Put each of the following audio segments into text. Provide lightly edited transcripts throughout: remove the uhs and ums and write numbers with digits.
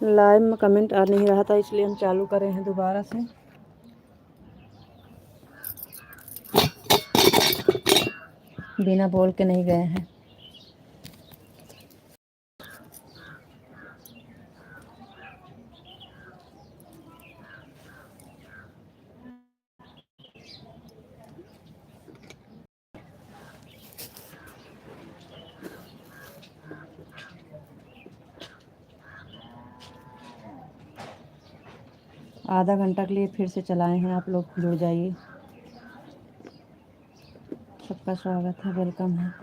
Live में comment आ नहीं रहा था, इसलिए हम चालू कर रहे हैं दोबारा से। बिना बोल के नहीं गए हैं। आधा घंटा के लिए फिर से चलाए हैं, आप लोग जुड़ जाइए। सबका स्वागत है, वेलकम है।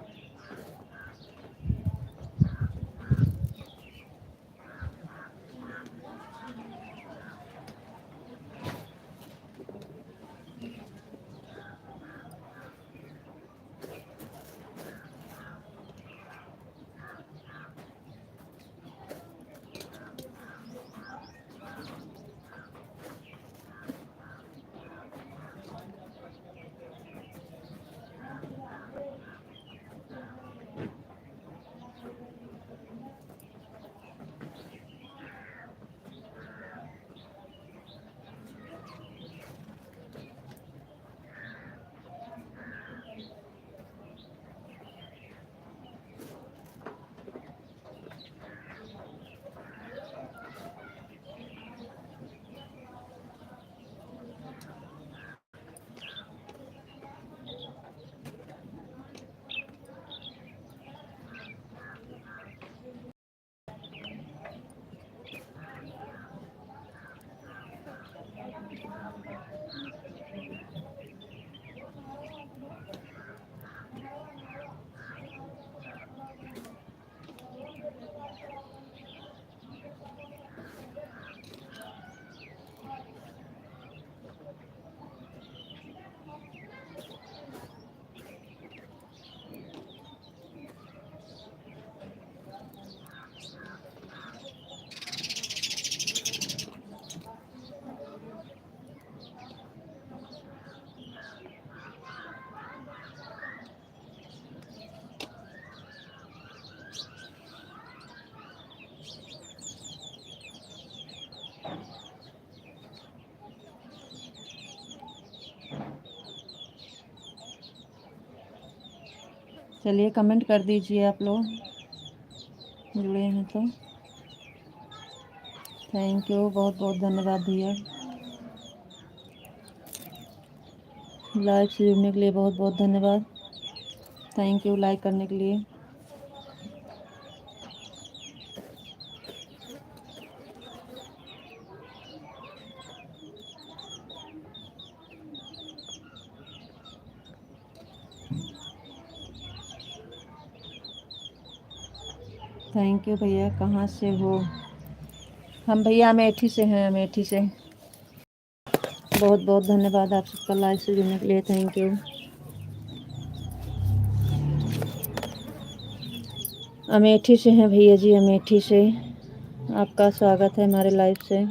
चलिए कमेंट कर दीजिए आप लोग जुड़े हैं तो। थैंक यू, बहुत बहुत धन्यवाद भैया। लाइव से जुड़ने के लिए बहुत बहुत धन्यवाद। थैंक यू लाइक करने के लिए। थैंक यू भैया। कहाँ से हो? हम भैया अमेठी से हैं, अमेठी से। बहुत बहुत धन्यवाद आप सबका लाइव से जुड़ने के लिए। Thank you. अमेठी से हैं भैया जी, अमेठी से। आपका स्वागत है हमारे लाइव से।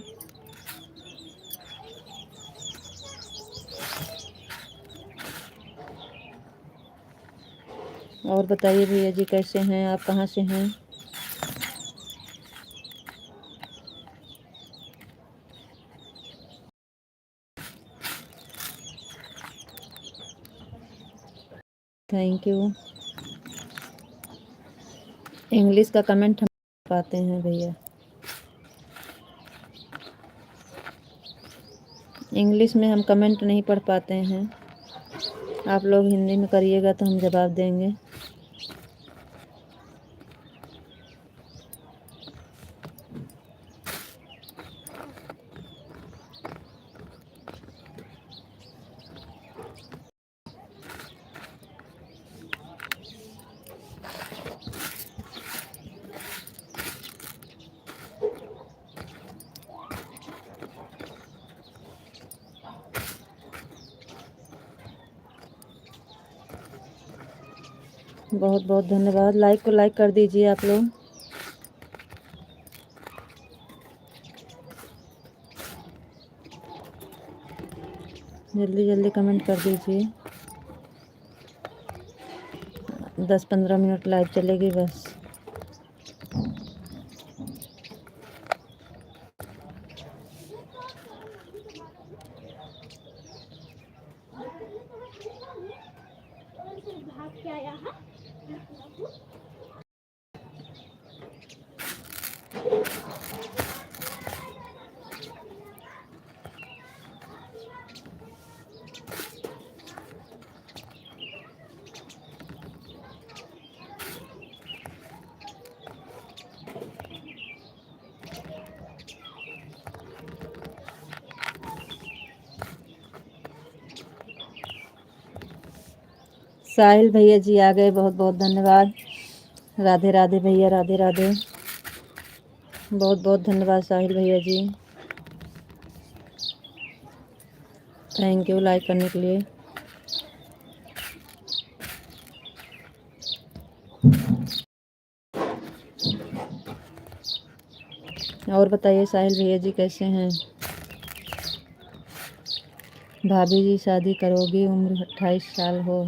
और बताइए भैया जी कैसे हैं आप, कहाँ से हैं? Thank you. इंग्लिश का कमेंट हम पाते हैं भैया, इंग्लिश में हम कमेंट नहीं पढ़ पाते हैं। आप लोग हिंदी में करिएगा तो हम जवाब देंगे। बहुत बहुत धन्यवाद। लाइक को लाइक कर दीजिए आप लोग। जल्दी जल्दी कमेंट कर दीजिए। 10-15 मिनट लाइव चलेगी बस। साहिल भैया जी आ गए, बहुत बहुत धन्यवाद। राधे राधे भैया, राधे राधे, बहुत बहुत धन्यवाद साहिल भैया जी, थैंक यू लाइक करने के लिए। और बताइए साहिल भैया जी कैसे हैं? भाभी जी शादी करोगी, उम्र 28 साल हो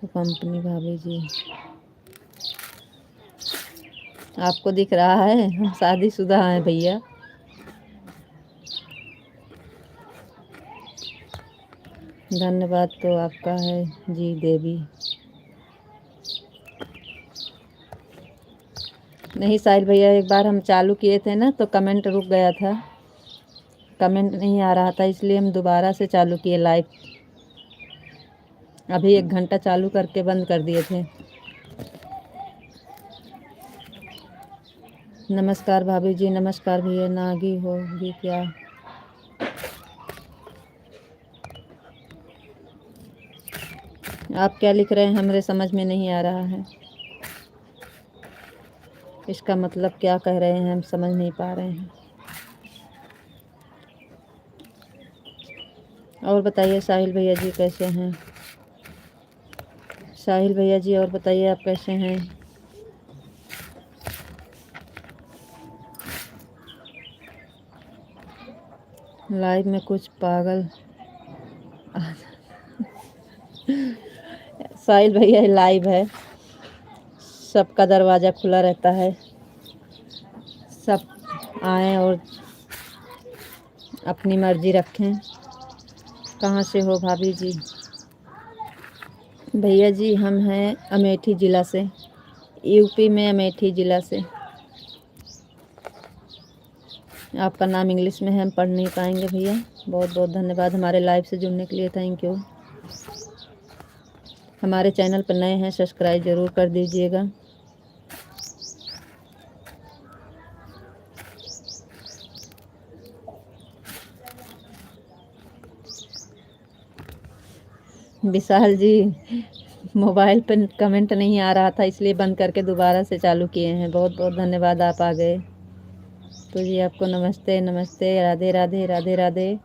तो कंपनी। भाभी जी आपको दिख रहा है हम शादीशुदा हैं भैया। धन्यवाद तो आपका है जी देवी। नहीं साहिल भैया, एक बार हम चालू किए थे ना तो कमेंट रुक गया था, कमेंट नहीं आ रहा था, इसलिए हम दोबारा से चालू किए लाइव। अभी 1 घंटा चालू करके बंद कर दिए थे। नमस्कार भाभी जी, नमस्कार भैया। नागी होगी क्या? आप क्या लिख रहे हैं हमरे समझ में नहीं आ रहा है, इसका मतलब क्या कह रहे हैं हम समझ नहीं पा रहे हैं। और बताइए साहिल भैया जी कैसे हैं? साहिल भैया जी और बताइए आप कैसे हैं? लाइव में कुछ पागल साहिल भैया लाइव है, सबका दरवाज़ा खुला रहता है, सब आएँ और अपनी मर्जी रखें। कहाँ से हो भाभी जी? भैया जी हम हैं अमेठी ज़िला से, यूपी में अमेठी ज़िला से। आपका नाम इंग्लिश में है, हम पढ़ नहीं पाएंगे भैया। बहुत बहुत धन्यवाद हमारे लाइव से जुड़ने के लिए, थैंक यू। हमारे चैनल पर नए हैं, सब्सक्राइब ज़रूर कर दीजिएगा। विशाल जी मोबाइल पर कमेंट नहीं आ रहा था इसलिए बंद करके दोबारा से चालू किए हैं। बहुत बहुत धन्यवाद, आप आ गए तो जी आपको नमस्ते नमस्ते, राधे राधे, राधे राधे।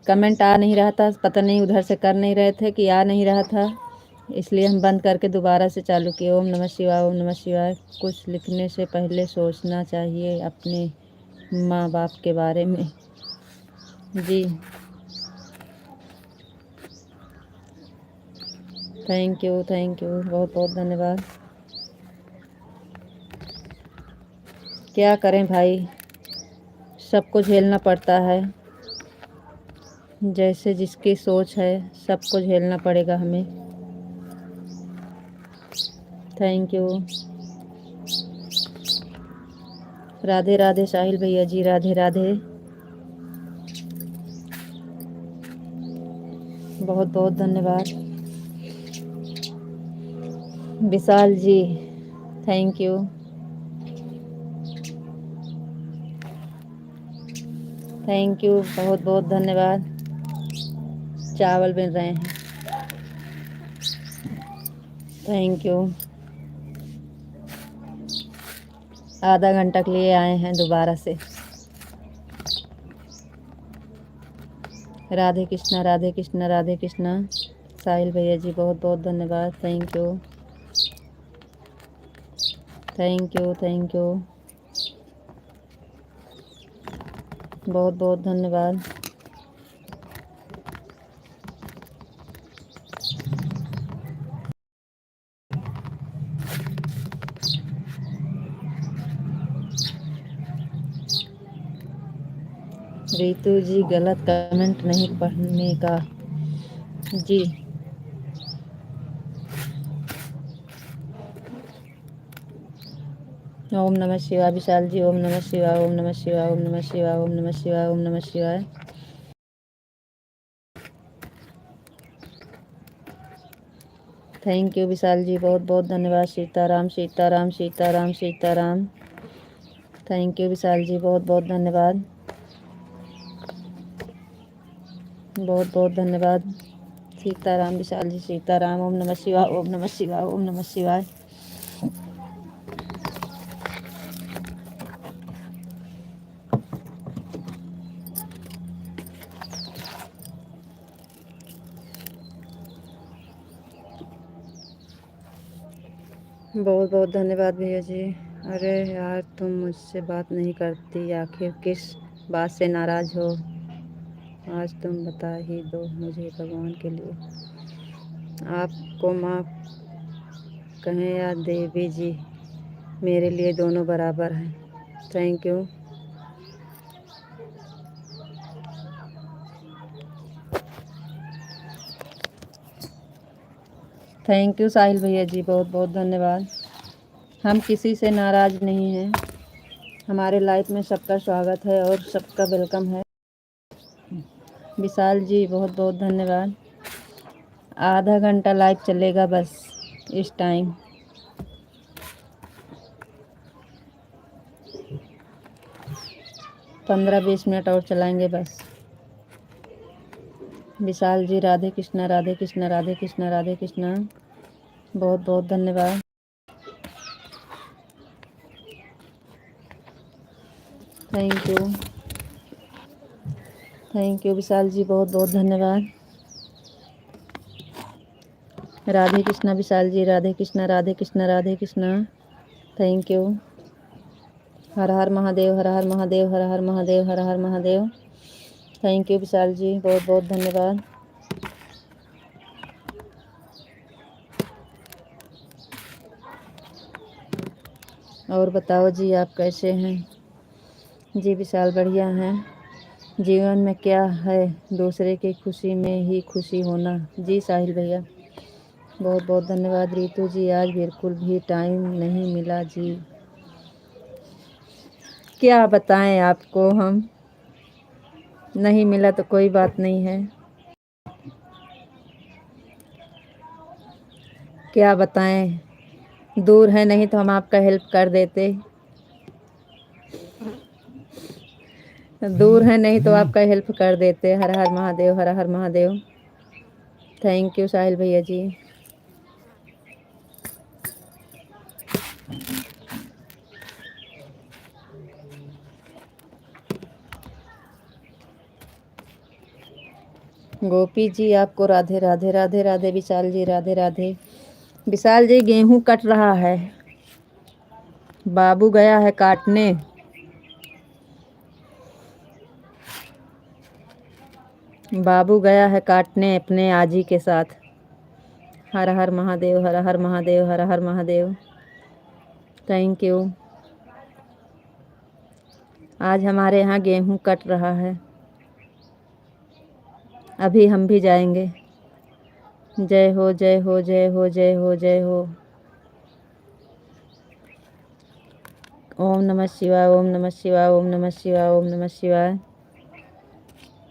कमेंट आ नहीं रहा था, पता नहीं उधर से कर नहीं रहे थे कि आ नहीं रहा था, इसलिए हम बंद करके दोबारा से चालू किए। ओम नमः शिवाय, ओम नमः शिवाय। कुछ लिखने से पहले सोचना चाहिए अपने माँ बाप के बारे में। जी थैंक यू, थैंक यू, बहुत बहुत धन्यवाद। क्या करें भाई, सबको झेलना पड़ता है, जैसे जिसकी सोच है सबको झेलना पड़ेगा हमें। थैंक यू, राधे राधे साहिल भैया जी, राधे राधे, बहुत बहुत धन्यवाद। विशाल ji thank you, thank you, बहुत बहुत धन्यवाद। चावल बन रहे हैं, थैंक यू। आधा घंटा के लिए आए हैं दोबारा से। राधे कृष्णा, राधे कृष्णा, राधे कृष्णा। साहिल भैया जी बहुत बहुत धन्यवाद, thank you, thank you, thank you, बहुत बहुत धन्यवाद। रितु जी गलत कमेंट नहीं पढ़ने का जी। ओम नमः शिवाय विशाल जी। ओम नमः शिवाय, ओम नमः शिवाय, ओम नमः शिवाय, ओम नमः शिवाय, ओम नमः शिवाय। थैंक यू विशाल जी, बहुत बहुत धन्यवाद। सीताराम सीताराम सीताराम सीताराम। थैंक यू विशाल जी, बहुत बहुत धन्यवाद, बहुत बहुत धन्यवाद। सीताराम विशाल जी, सीताराम। ओम नमः शिवाय, ओम नमः शिवाय, ओम नमः शिवाय। बहुत बहुत धन्यवाद भैया जी। अरे यार तुम मुझसे बात नहीं करती, आखिर किस बात से नाराज़ हो? आज तुम बता ही दो मुझे भगवान के लिए। आपको माँ कहें या देवी जी, मेरे लिए दोनों बराबर हैं। Thank you. Thank you Sahil भैया जी, बहुत बहुत धन्यवाद। हम किसी से नाराज़ नहीं हैं। हमारे लाइफ में सबका स्वागत है और सबका वेलकम है। विशाल जी बहुत बहुत धन्यवाद। आधा घंटा लाइव चलेगा बस इस टाइम। 15-20 मिनट और चलाएंगे बस। विशाल जी राधे कृष्णा राधे कृष्णा राधे कृष्णा राधे कृष्णा, बहुत बहुत धन्यवाद। Thank you, thank you Vishal ji, बहुत बहुत धन्यवाद। Radhe Krishna Vishal ji, Radhe Krishna Radhe Krishna Radhe Krishna. Thank you. Har Har Mahadev, Har Har Mahadev, Har Har Mahadev, Har Har Mahadev. Thank you Vishal ji, बहुत बहुत धन्यवाद। और बताओ जी आप कैसे हैं? जी विशाल बढ़िया हैं। जीवन में क्या है, दूसरे की खुशी में ही खुशी होना। जी साहिल भैया, बहुत बहुत धन्यवाद। रितु जी आज बिल्कुल भी टाइम नहीं मिला जी, क्या बताएं आपको, हम नहीं मिला तो कोई बात नहीं है, क्या बताएं। दूर है नहीं तो हम आपका हेल्प कर देते, दूर है नहीं तो आपका हेल्प कर देते। हर हर महादेव, हर हर महादेव। थैंक यू साहिल भैया जी। गोपी जी आपको राधे राधे राधे राधे। विशाल जी राधे राधे। विशाल जी गेहूं कट रहा है, बाबू गया है काटने। बाबू गया है काटने अपने आजी के साथ। हर हर महादेव, हर हर महादेव, हर हर महादेव। Thank you. आज हमारे यहाँ गेहूं कट रहा है, अभी हम भी जाएंगे। जय हो जय हो जय हो जय हो जय हो। ओम नमः शिवाय, ओम नमः शिवाय, ओम नमः शिवाय, ओम नमः शिवाय।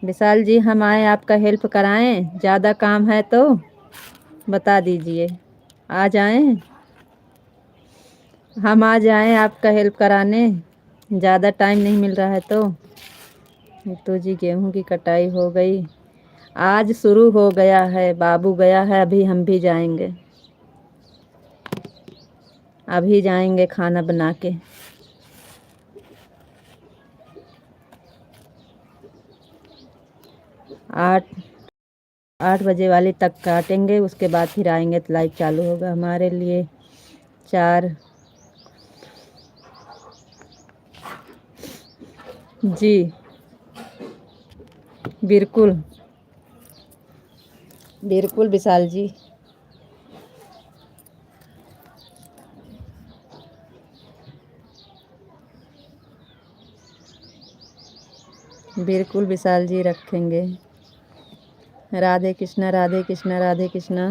विशाल जी हम आए आपका हेल्प कराएं? ज़्यादा काम है तो बता दीजिए, आ जाएं? हम आ जाएं आपका हेल्प कराने? ज़्यादा टाइम नहीं मिल रहा है तो जी गेहूं की कटाई हो गई, आज शुरू हो गया है। बाबू गया है, अभी हम भी जाएंगे, अभी जाएंगे खाना बना के। 8 बजे वाली तक काटेंगे, उसके बाद फिर आएंगे तो लाइव चालू होगा हमारे लिए। 4 जी बिल्कुल बिल्कुल विशाल जी, बिल्कुल विशाल जी रखेंगे। राधे कृष्णा राधे कृष्णा राधे कृष्णा।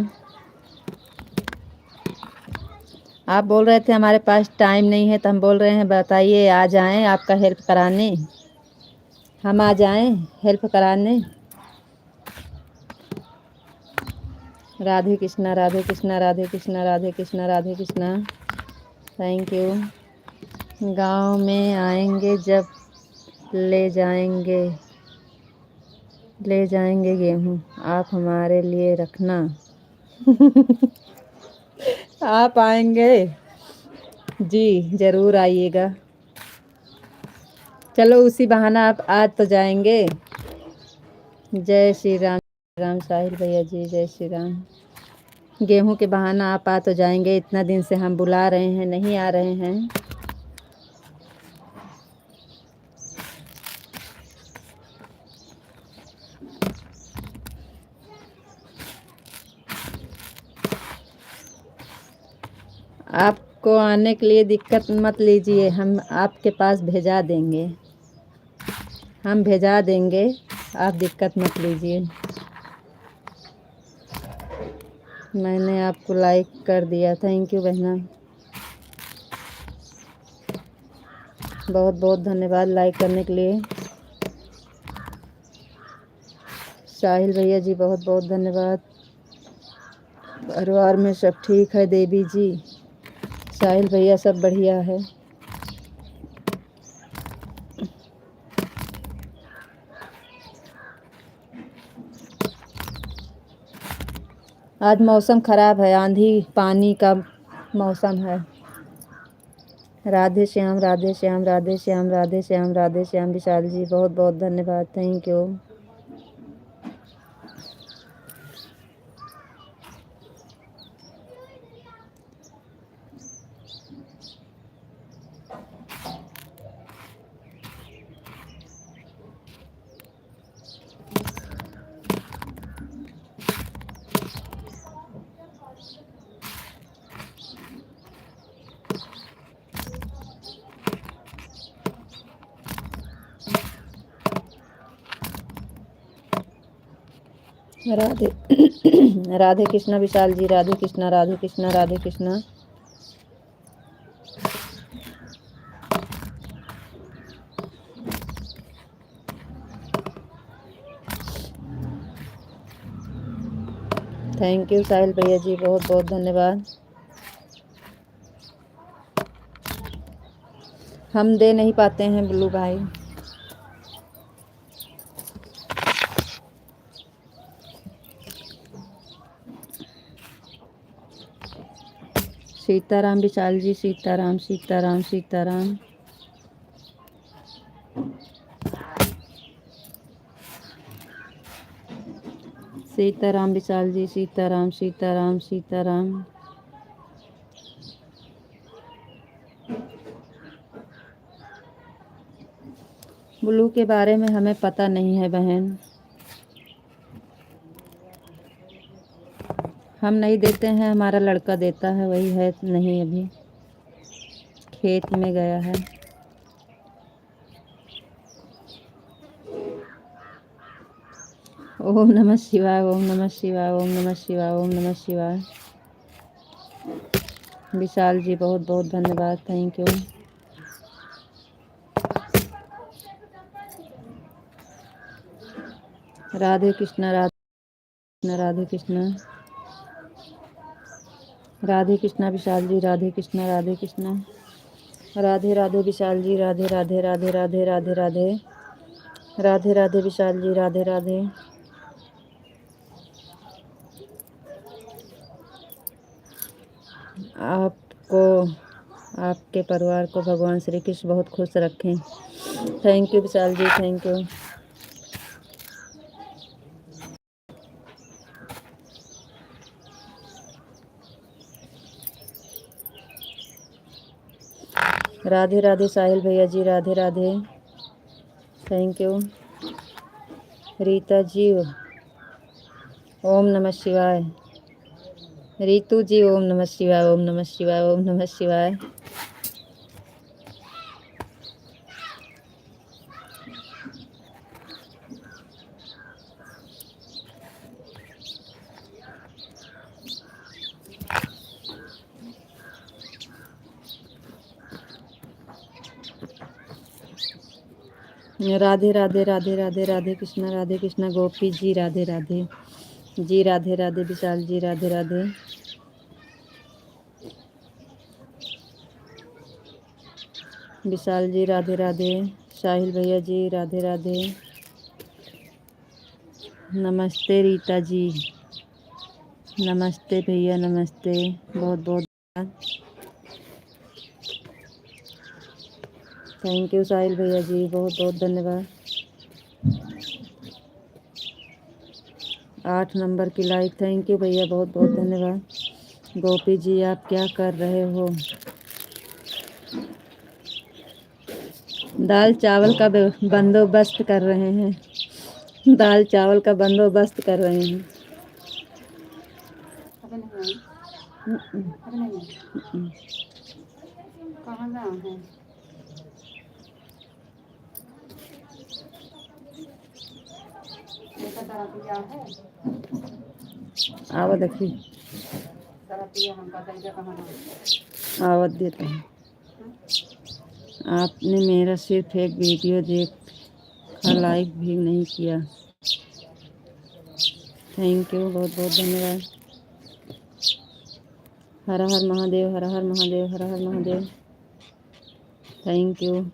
आप बोल रहे थे हमारे पास टाइम नहीं है, तो हम बोल रहे हैं बताइए, आ जाएं आपका हेल्प कराने, हम आ जाएं हेल्प कराने। राधे कृष्णा, राधे कृष्णा, राधे कृष्णा, राधे कृष्णा, राधे कृष्णा। Thank you. गांव में आएंगे जब ले जाएंगे गेहूँ, आप हमारे लिए रखना। आप आएंगे जी, ज़रूर आइएगा। चलो उसी बहाना आप आज तो जाएंगे। जय श्री राम, राम साहिल भैया जी, जय श्री राम। गेहूं के बहाना आप आ तो जाएंगे, इतना दिन से हम बुला रहे हैं, नहीं आ रहे हैं। आपको आने के लिए दिक्कत मत लीजिए, हम आपके पास भेजा देंगे, हम भेजा देंगे, आप दिक्कत मत लीजिए। मैंने आपको लाइक कर दिया, थैंक यू बहना, बहुत बहुत धन्यवाद लाइक करने के लिए। साहिल भैया जी बहुत बहुत धन्यवाद। परिवार में सब ठीक है देवी जी? साहिल भैया सब बढ़िया है। आज मौसम ख़राब है, आंधी पानी का मौसम है। राधे श्याम, राधे श्याम, राधे श्याम, राधे श्याम, राधे श्याम। विशाल जी बहुत बहुत धन्यवाद, thank you. Radhe Radhe Krishna Vishal ji, Radhe Krishna, Radhe Krishna, Radhe Krishna. Thank you Sahil भैया जी, बहुत बहुत धन्यवाद। हम दे नहीं पाते हैं ब्लू भाई। सीताराम विशाल जी, सीताराम, सीताराम, सीताराम। सीताराम विशाल जी, सीताराम, सीताराम, सीताराम। ब्लू के बारे में हमें पता नहीं है बहन, हम नहीं देते हैं, हमारा लड़का देता है, वही है नहीं, अभी खेत में गया है। ओम नमः शिवाय, ओम नमः शिवाय, ओम नमः शिवाय, ओम नमः शिवाय। विशाल जी बहुत बहुत धन्यवाद, थैंक यू। राधे कृष्णा, राधे राधे कृष्णा, राधे कृष्णा विशाल जी, राधे कृष्णा, राधे कृष्णा। राधे राधे विशाल जी, राधे राधे, राधे राधे, राधे राधे, राधे राधे विशाल जी, राधे राधे। आपको, आपके परिवार को भगवान श्री कृष्ण बहुत खुश रखें। Thank you Vishal ji, thank you. Radhe Radhe Sahil भैया जी, राधे राधे, थैंक यू। रीता जी ओम नमः शिवाय। रीतू जी ओम नमः शिवाय, ओम नमः शिवाय, ओम नमः शिवाय। राधे राधे राधे राधे राधे कृष्णा गोपी जी राधे राधे जी, राधे राधे विशाल जी राधे राधे। विशाल जी राधे राधे। साहिल भैया जी राधे राधे। नमस्ते रीता जी, नमस्ते भैया, नमस्ते, बहुत बहुत थैंक यू साहिल भैया जी, बहुत बहुत धन्यवाद। 8 नंबर की लाइक, थैंक यू भैया, बहुत बहुत धन्यवाद। गोपी जी आप क्या कर रहे हो? दाल चावल का बंदोबस्त कर रहे हैं। दाल चावल का बंदोबस्त कर रहे हैं। कहाँ है? आवत देखी आवत देते हैं। आपने मेरा सिर्फ एक वीडियो देखा, लाइक भी नहीं किया। थैंक यू, बहुत बहुत धन्यवाद। हर हर महादेव, हर हर महादेव, हर हर महादेव। Thank you.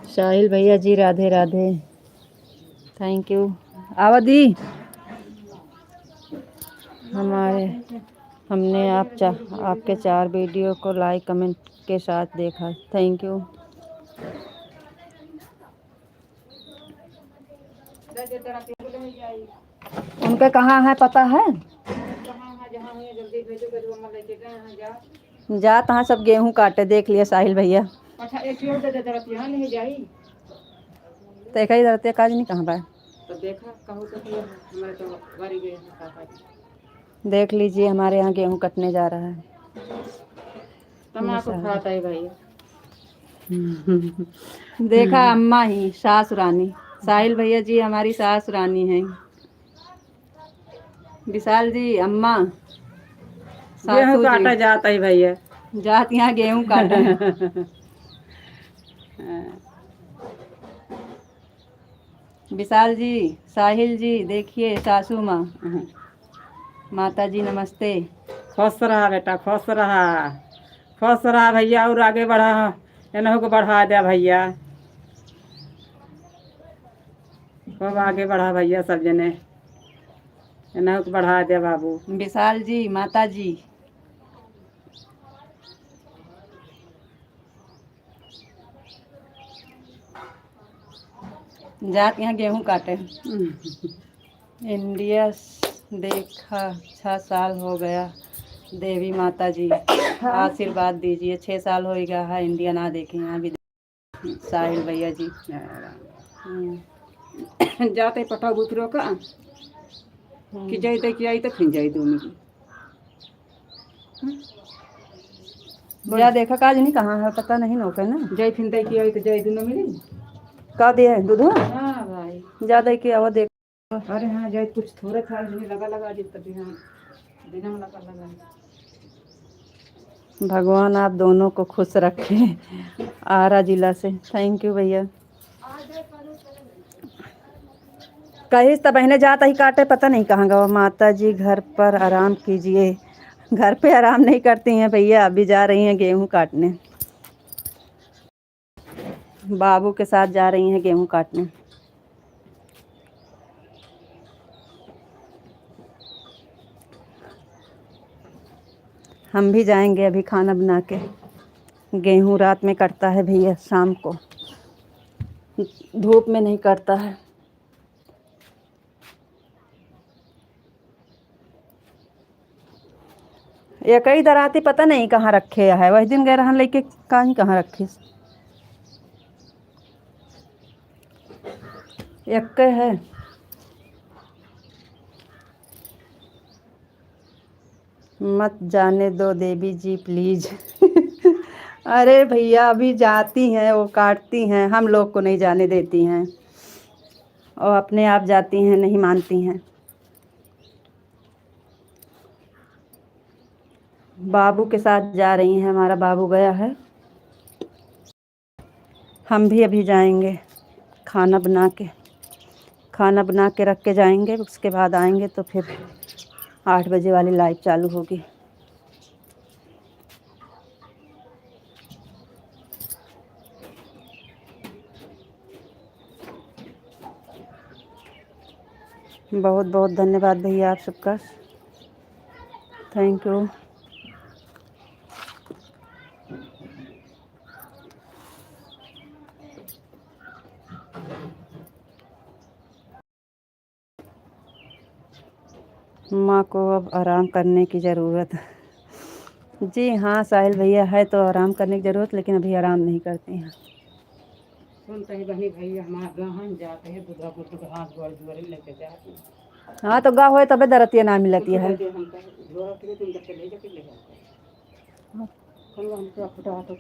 साहिल भैया जी राधे राधे, थैंक यू। आवदी हमने आपके 4 वीडियो को लाइक कमेंट के साथ देखा, थैंक यू। उनका कहाँ है पता है? जा तहाँ सब गेहूं काटे, देख लिया साहिल भैया। अच्छा एक और दे दे यहाँ नहीं जाई तो एक ही रहते काज नहीं कहाँ बा तो देखा कहूँ तो हमारे तो गाड़ी गए देख लीजिए, हमारे यहाँ गेहूं कटने जा रहा है। तम्बाकू खाता है भाई। देखा अम्मा ही सास रानी, साहिल भैया जी हमारी सास रानी है। विशाल जी अम्मा गेहूं काटा जाता है भैया, जात यहाँ गेहूं काटा है। विशाल जी, साहिल जी देखिए सासू माँ। माता जी नमस्ते। खुश रहा बेटा, खुश रहा, खुश रहा भैया, और आगे बढ़ा, इन्हों को बढ़ा दिया भैया, खूब आगे बढ़ा भैया, सब जने इन्हों को बढ़ा दिया बाबू। विशाल जी, माता जी जात यहाँ गेहूं काटे। इंडिया देखा 6 साल हो गया, देवी माता जी आशीर्वाद दीजिए। 6 साल हो गया है इंडिया ना देखे यहाँ भी। साहिल भैया जी जाते पटा बुतरों का कि जाते कि आई तो फिर जाई दोनों की जा देखा काज नहीं कहाँ है पता नहीं नौके ना जय फिर दे की आई तो जय दोनों मिली का दिया है दूध। हाँ भाई ज्यादा की आवा देख। अरे हाँ जय कुछ थोड़ा था लगा लगा जितना बिना लगा लगा। भगवान आप दोनों को खुश रखे। आरा जिला से, थैंक यू भैया। कहीं तो बहने जाता ही काटे पता नहीं कहाँ गवा। माता जी घर पर आराम कीजिए। घर पे आराम नहीं करती हैं भैया, अभी जा रही हैं गेहूं काटने, बाबू के साथ जा रही हैं गेहूं काटने। हम भी जाएंगे अभी खाना बना के। गेहूं रात में कटता है भैया, शाम को, धूप में नहीं कटता है। ये कई दराती पता नहीं कहाँ रखे है, वही दिन गए रहन लेके कहाँ रखे। एक है मत जाने दो देवी जी प्लीज। अरे भैया अभी जाती हैं, वो काटती हैं, हम लोग को नहीं जाने देती हैं, और अपने आप जाती हैं, नहीं मानती हैं। बाबू के साथ जा रही हैं, हमारा बाबू गया है। हम भी अभी जाएंगे खाना बना के रख के जाएंगे। उसके बाद आएंगे तो फिर 8 बजे वाली लाइव चालू होगी। बहुत बहुत धन्यवाद भैया आप सबका, थैंक यू। माँ को अब आराम करने की ज़रूरत है। जी हाँ साहिल भैया, है तो आराम करने की ज़रूरत, लेकिन अभी आराम नहीं करती हैं। सुनते ही बनी भैया हमारा गहन जाते हैं बुधा बुद्ध का हाथ गोड़ जोड़े लेके जाते हैं। हाँ तो गा होए तबे दरतिया ना मिलती है। हम जोड़ा के तुम करके ले जाके ले जाते हैं। कल हम क्या फटा तो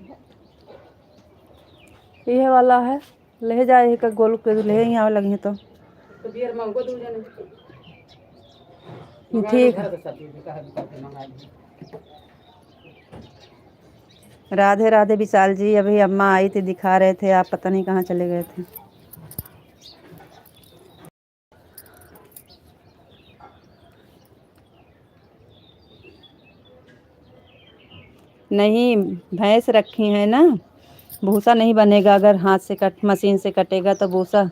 ये वाला है, ले जाए का गोल के ले ही आवे लगी तो बियर मंगो दूर जाने ठीक है। राधे राधे विशाल जी, अभी अम्मा आई थी, दिखा रहे थे, आप पता नहीं कहाँ चले गए थे। नहीं भैंस रखी है ना, भूसा नहीं बनेगा अगर हाथ से मशीन से कटेगा तो भूसा।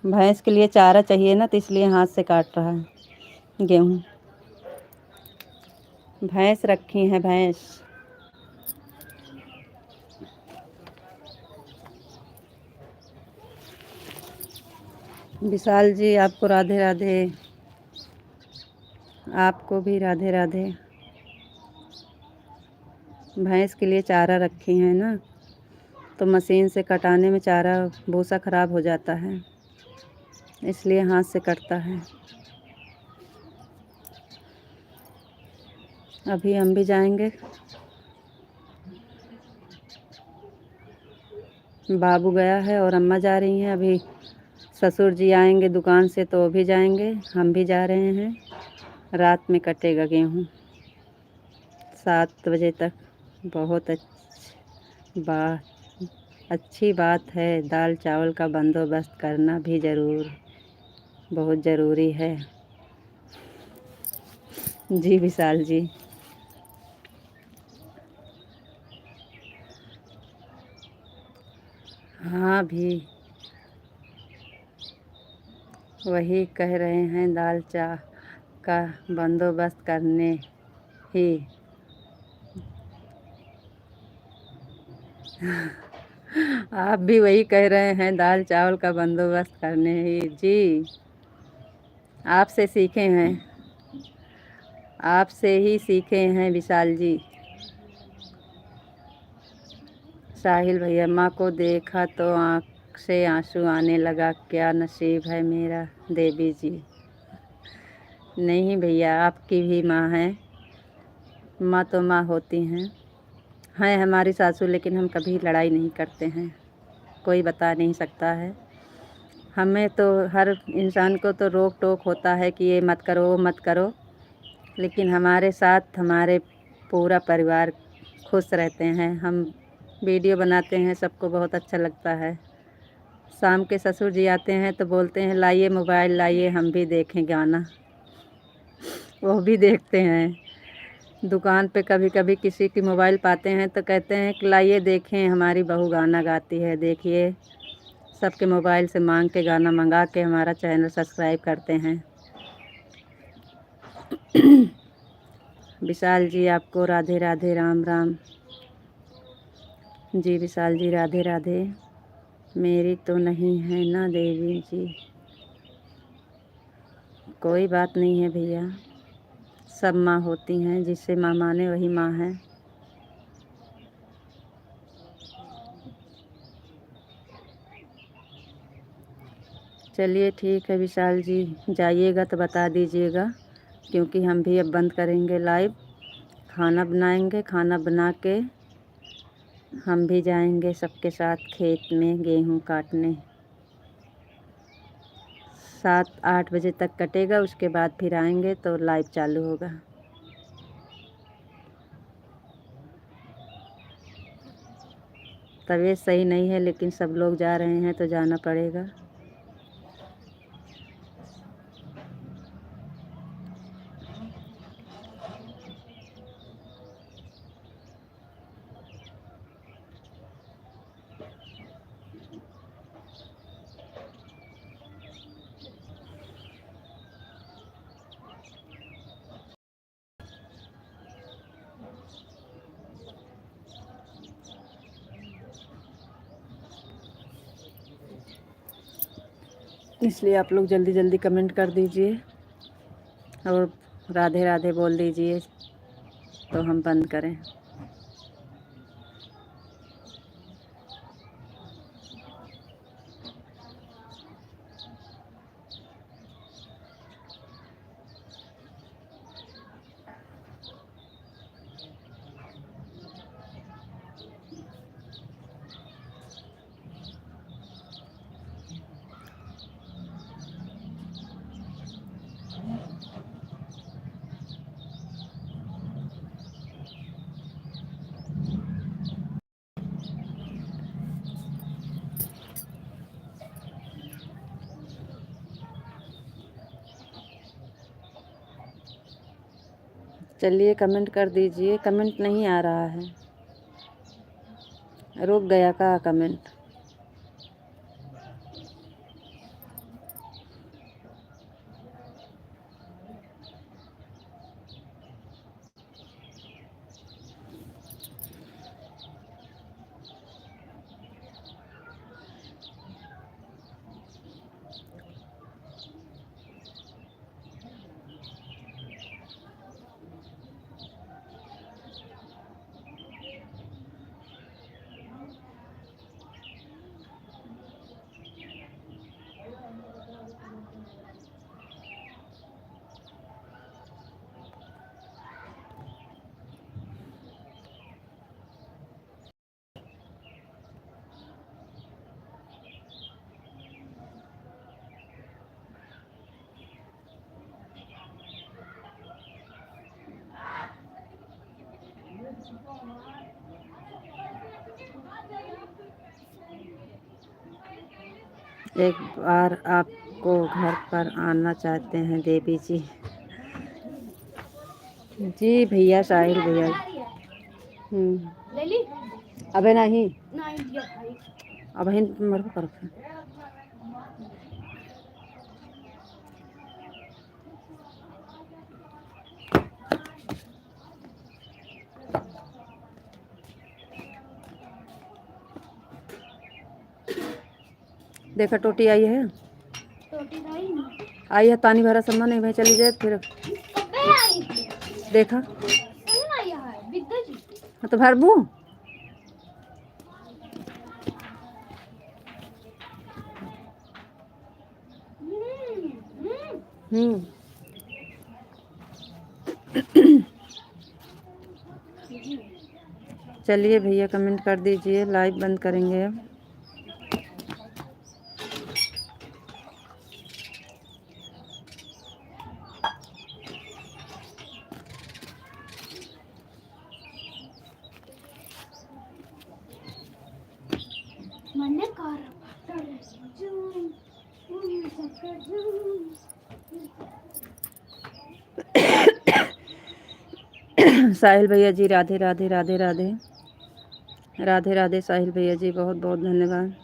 भैंस के लिए चारा चाहिए ना, तो इसलिए हाथ से काट रहा है गेहूँ। भैंस रखी हैं भैंस। विशाल जी आपको राधे राधे, आपको भी राधे राधे। भैंस के लिए चारा रखी हैं ना, तो मशीन से कटाने में चारा भूसा ख़राब हो जाता है, इसलिए हाथ से कटता है। अभी हम भी जाएंगे, बाबू गया है और अम्मा जा रही हैं। अभी ससुर जी आएंगे दुकान से तो वो भी जाएंगे, हम भी जा रहे हैं। रात में कटेगा गेहूँ 7 बजे तक। बहुत अच्छी बात है, दाल चावल का बंदोबस्त करना भी बहुत ज़रूरी है। जी विशाल जी, हाँ भी वही कह रहे हैं, दाल चा का बंदोबस्त करने ही आप भी वही कह रहे हैं, दाल चावल का बंदोबस्त करने ही। जी आपसे सीखे हैं, आपसे ही सीखे हैं विशाल जी। साहिल भैया, माँ को देखा तो आँख से आंसू आने लगा, क्या नसीब है मेरा देवी जी। नहीं भैया, आपकी भी माँ है, माँ तो माँ होती हैं हमारी सासू, लेकिन हम कभी लड़ाई नहीं करते हैं, कोई बता नहीं सकता है। हमें तो हर इंसान को तो रोक टोक होता है कि ये मत करो वो मत करो, लेकिन हमारे साथ हमारे पूरा परिवार खुश रहते हैं। हम वीडियो बनाते हैं, सबको बहुत अच्छा लगता है। शाम के ससुर जी आते हैं तो बोलते हैं लाइए मोबाइल लाइए, हम भी देखें गाना, वो भी देखते हैं। दुकान पे कभी कभी किसी की मोबाइल पाते हैं तो कहते हैं कि लाइए देखें, हमारी बहू गाना गाती है, देखिए। सबके मोबाइल से मांग के गाना मंगा के हमारा चैनल सब्सक्राइब करते हैं। विशाल जी आपको राधे राधे, राम राम। जी विशाल जी राधे राधे। मेरी तो नहीं है ना देवी जी, कोई बात नहीं है भैया, सब माँ होती हैं, जिससे माँ माने वही माँ है। चलिए ठीक है विशाल जी, जाइएगा तो बता दीजिएगा, क्योंकि हम भी अब बंद करेंगे लाइव। खाना बनाएंगे, खाना बना के हम भी जाएंगे सबके साथ खेत में गेहूँ काटने। 7-8 बजे तक कटेगा, उसके बाद फिर आएंगे तो लाइव चालू होगा। तबीयत सही नहीं है, लेकिन सब लोग जा रहे हैं तो जाना पड़ेगा। इसलिए आप लोग जल्दी जल्दी कमेंट कर दीजिए और राधे राधे बोल दीजिए तो हम बंद करें। चलिए कमेंट कर दीजिए। कमेंट नहीं आ रहा है, रुक गया का कमेंट। एक बार आपको घर पर आना चाहते हैं देवी जी। जी भैया, साहिल भैया। अबे नहीं अब मर कर देखा टोटी आई है, आई है तानी भरा सम्मान नहीं भाई चली जाए फिर देखा तो भरबू। चलिए भैया कमेंट कर दीजिए, लाइव बंद करेंगे अब। साहिल भैया जी राधे राधे राधे राधे राधे राधे। साहिल भैया जी बहुत बहुत धन्यवाद।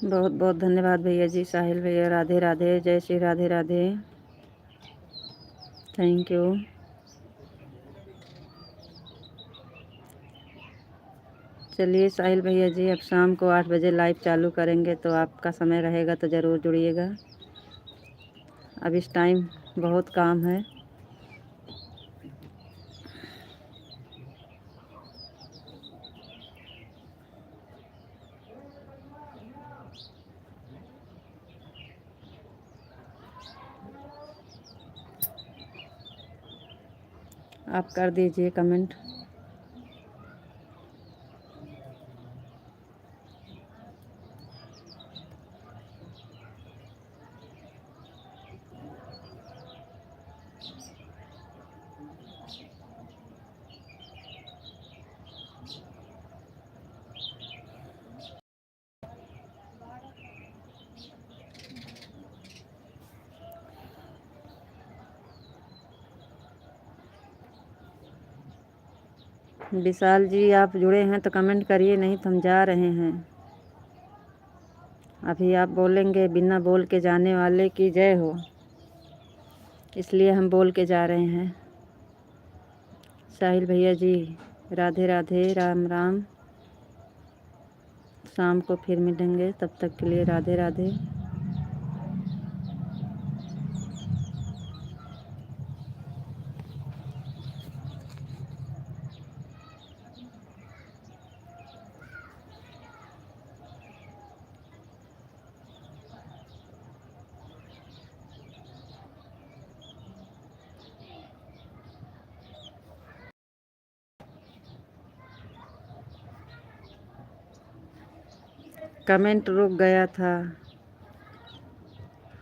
बहुत बहुत धन्यवाद भैया जी। साहिल भैया राधे राधे, जय श्री राधे राधे, थैंक यू। चलिए साहिल भैया जी अब शाम को 8 बजे लाइव चालू करेंगे, तो आपका समय रहेगा तो ज़रूर जुड़िएगा। अब इस टाइम बहुत काम है। आप कर दीजिए कमेंट। विशाल जी आप जुड़े हैं तो कमेंट करिए, नहीं तो हम जा रहे हैं। अभी आप बोलेंगे बिना बोल के जाने वाले की जय हो, इसलिए हम बोल के जा रहे हैं। साहिल भैया जी राधे राधे, राम राम। शाम को फिर मिलेंगे, तब तक के लिए राधे राधे। कमेंट रुक गया था।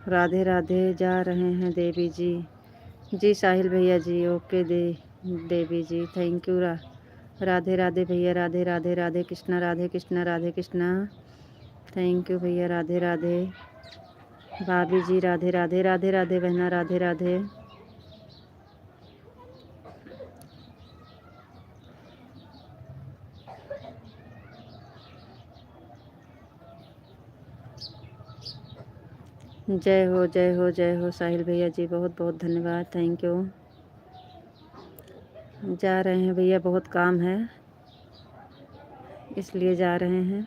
राधे राधे जा रहे हैं देवी जी। जी साहिल भैया ji okay Devi ji thank you. Radhe Radhe भैया, राधे राधे, राधे कृष्णा, राधे कृष्णा, राधे कृष्णा। थैंक यू भैया, राधे राधे। भाभी जी राधे राधे, राधे राधे बहना, राधे राधे। जय हो जय हो जय हो साहिल भैया जी, बहुत बहुत धन्यवाद, थैंक यू। जा रहे हैं भैया, बहुत काम है इसलिए जा रहे हैं।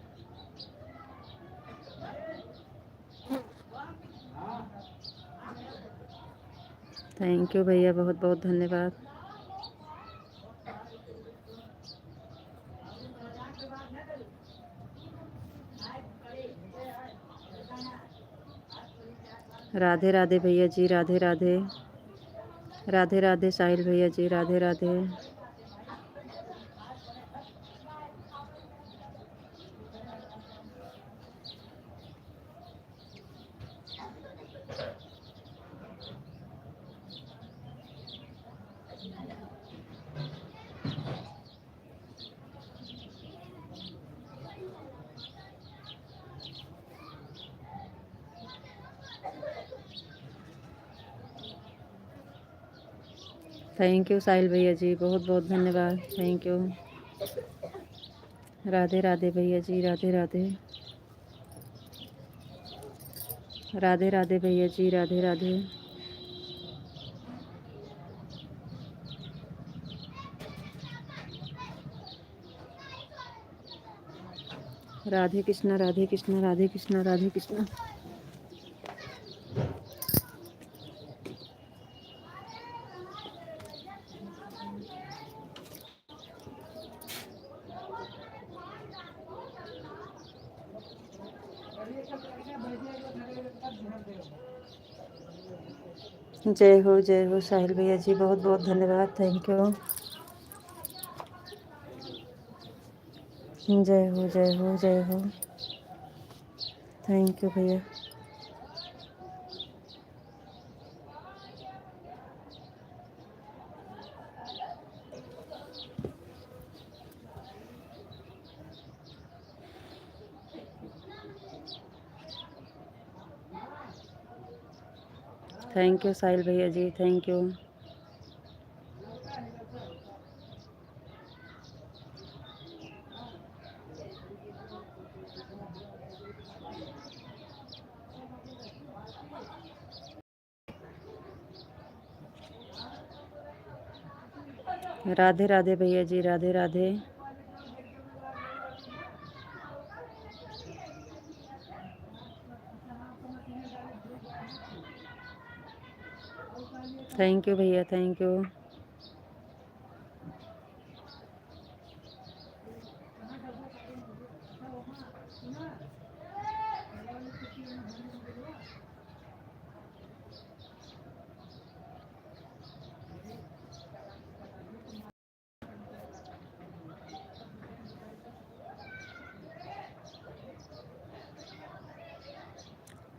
थैंक यू भैया, बहुत बहुत धन्यवाद। राधे राधे भैया जी, राधे राधे। राधे राधे साहिल भैया जी, राधे राधे। थैंक यू साहिल भैया जी, बहुत बहुत धन्यवाद, थैंक यू। राधे राधे भैया जी, राधे राधे। राधे राधे भैया जी, राधे राधे। राधे कृष्णा, राधे कृष्णा, राधे कृष्णा, राधे कृष्णा। जय हो साहिल भैया जी, बहुत बहुत धन्यवाद, थैंक यू। जय हो जय हो जय हो, थैंक यू भैया। थैंक यू साहिल भैया जी, थैंक यू। राधे राधे भैया जी, राधे राधे। थैंक यू भैया, थैंक यू।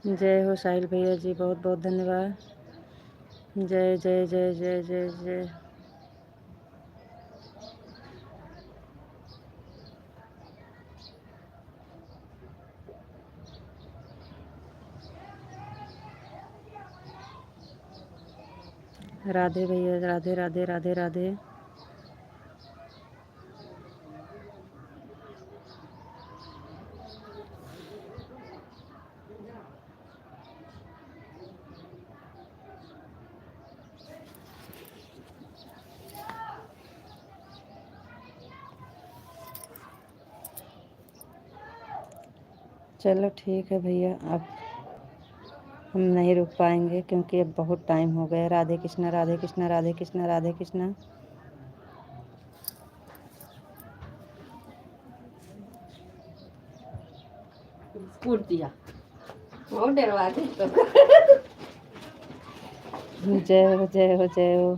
जय हो साहिल भैया जी, बहुत बहुत धन्यवाद। जय जय जय जय जय जय। राधे भैया, राधे राधे राधे राधे। चलो ठीक है भैया, अब हम नहीं रुक पाएंगे क्योंकि अब बहुत टाइम हो गया। राधे कृष्णा राधे कृष्णा राधे कृष्णा राधे कृष्णा। कूट दिया वो डरवा दे तो। जय हो जय हो जय हो।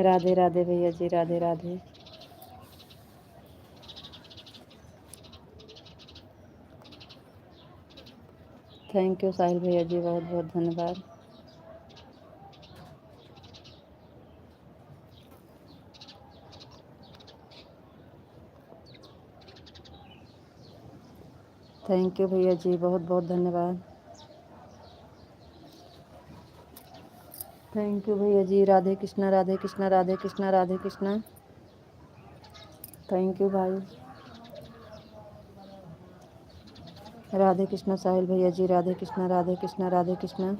राधे राधे भैया जी, राधे राधे। थैंक यू साहिल भैया जी, बहुत बहुत धन्यवाद। थैंक यू भैया जी, बहुत बहुत धन्यवाद। थैंक यू भैया जी। राधे कृष्णा राधे कृष्णा राधे कृष्णा राधे कृष्णा। थैंक यू भाई। राधे कृष्णा साहिल भैया जी, राधे कृष्णा राधे कृष्णा राधे कृष्णा।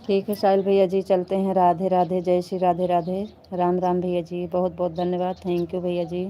ठीक है साहिल भैया जी, चलते हैं। राधे राधे, जय श्री राधे राधे, राम राम भैया जी, बहुत बहुत धन्यवाद। थैंक यू भैया जी।